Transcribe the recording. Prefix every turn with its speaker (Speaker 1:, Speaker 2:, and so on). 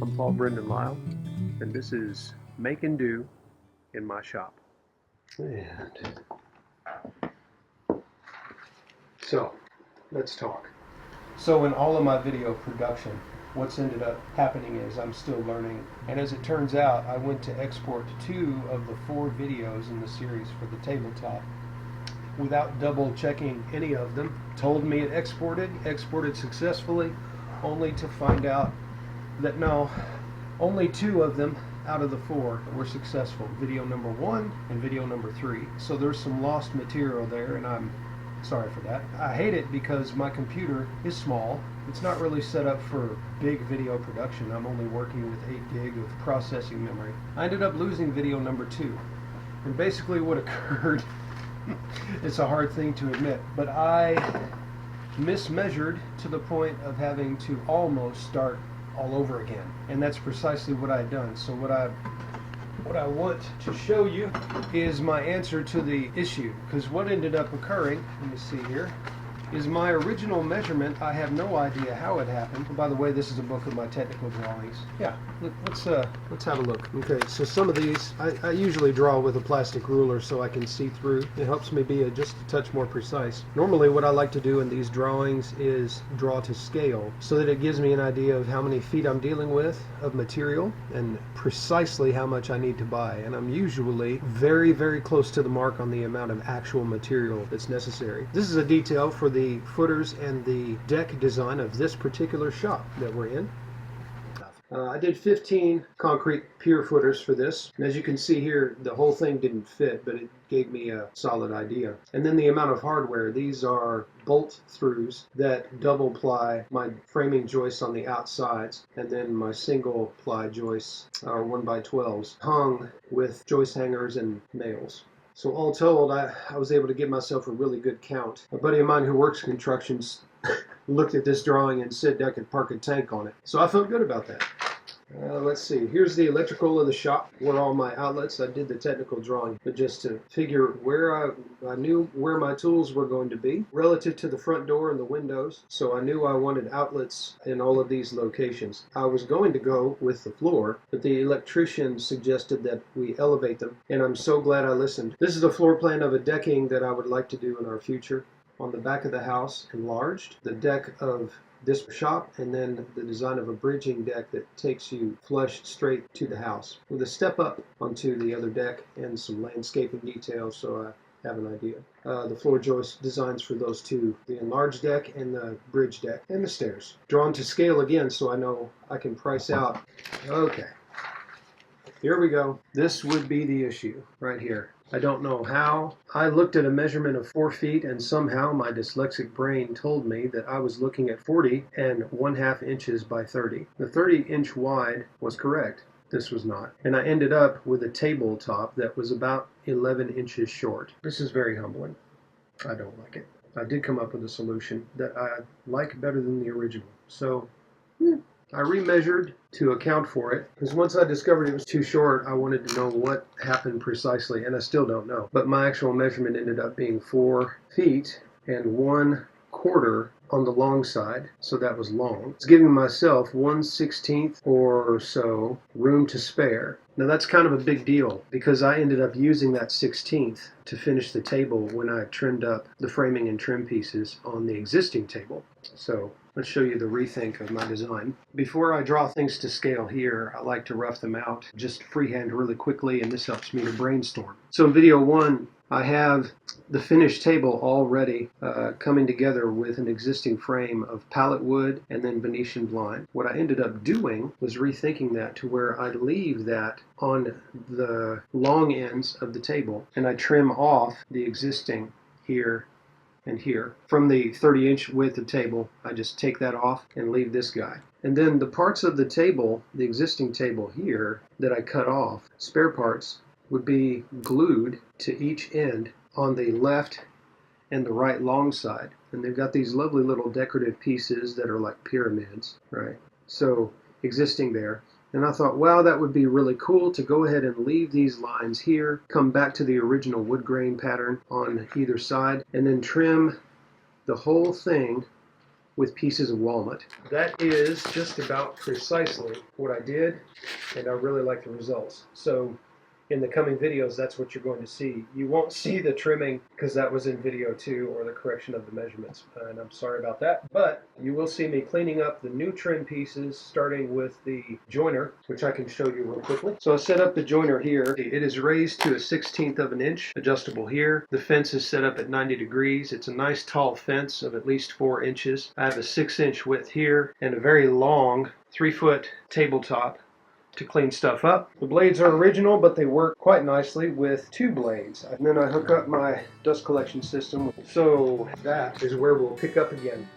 Speaker 1: I'm Paul Brendan Lyle, and this is Make and Do in my shop. And so, let's talk. So in all of my video production, what's ended up happening is I'm still learning. And as it turns out, I went to export 2 of the 4 videos in the series for the tabletop without double checking any of them. Told me it exported successfully, only to find out that no, only 2 of them out of the 4 were successful. Video number 1 and video number 3. So there's some lost material there, and I'm sorry for that. I hate it because my computer is small. It's not really set up for big video production. I'm only working with 8 gig of processing memory. I ended up losing video number 2. And basically what occurred, it's a hard thing to admit, but I mismeasured to the point of having to almost start all over again. And that's precisely what I had done. So what I want to show you is my answer to the issue, because what ended up occurring, let me see here, is my original measurement. I have no idea how it happened. And by the way, this is a book of my technical drawings. Yeah, let's have a look. Okay, so some of these I usually draw with a plastic ruler so I can see through. It helps me be just a touch more precise. Normally what I like to do in these drawings is draw to scale so that it gives me an idea of how many feet I'm dealing with of material and precisely how much I need to buy. And I'm usually very, very close to the mark on the amount of actual material that's necessary. This is a detail for the footers and the deck design of this particular shop that we're in. I did 15 concrete pier footers for this, and as you can see here, the whole thing didn't fit, but it gave me a solid idea. And then the amount of hardware, these are bolt throughs that double ply my framing joists on the outsides, and then my single ply joists are 1x12s hung with joist hangers and nails. So all told, I was able to give myself a really good count. A buddy of mine who works constructions looked at this drawing and said I could park a tank on it. So I felt good about that. Let's see, here's the electrical of the shop where all my outlets. I did the technical drawing, but just to figure where I knew where my tools were going to be relative to the front door and the windows. So I knew I wanted outlets in all of these locations. I was going to go with the floor, but the electrician suggested that we elevate them, and I'm so glad I listened. This is a floor plan of a decking that I would like to do in our future. On the back of the house, enlarged, the deck of this shop, and then the design of a bridging deck that takes you flush straight to the house with a step up onto the other deck and some landscaping details so I have an idea. The floor joist designs for those 2, the enlarged deck and the bridge deck, and the stairs. Drawn to scale again so I know I can price out. Okay, here we go. This would be the issue right here. I don't know how. I looked at a measurement of 4 feet, and somehow my dyslexic brain told me that I was looking at 40 and 1/2 inches by 30. The 30-inch wide was correct. This was not. And I ended up with a tabletop that was about 11 inches short. This is very humbling. I don't like it. I did come up with a solution that I like better than the original. So, I remeasured to account for it, because once I discovered it was too short, I wanted to know what happened precisely, and I still don't know. But my actual measurement ended up being 4 feet and 1/4 on the long side, so that was long. It's giving myself 1/16 or so room to spare. Now that's kind of a big deal, because I ended up using that 1/16 to finish the table when I trimmed up the framing and trim pieces on the existing table. So let's show you the rethink of my design. Before I draw things to scale here, I like to rough them out, just freehand really quickly, and this helps me to brainstorm. So in video 1, I have the finished table already coming together with an existing frame of pallet wood and then Venetian blind. What I ended up doing was rethinking that to where I leave that on the long ends of the table, and I trim off the existing here and here. From the 30-inch width of table, I just take that off and leave this guy. And then the parts of the table, the existing table here, that I cut off, spare parts, would be glued to each end on the left and the right long side. And they've got these lovely little decorative pieces that are like pyramids, right? So existing there. And I thought, wow, that would be really cool to go ahead and leave these lines here, come back to the original wood grain pattern on either side, and then trim the whole thing with pieces of walnut. That is just about precisely what I did, and I really like the results. So in the coming videos, that's what you're going to see. You won't see the trimming because that was in video 2, or the correction of the measurements, and I'm sorry about that. But you will see me cleaning up the new trim pieces, starting with the joiner, which I can show you real quickly. So I set up the joiner here. It is raised to a 1/16 of an inch, adjustable here. The fence is set up at 90 degrees. It's a nice tall fence of at least 4 inches. I have a 6-inch width here and a very long 3-foot tabletop to clean stuff up. The blades are original, but they work quite nicely with 2 blades. And then I hook up my dust collection system. So that is where we'll pick up again.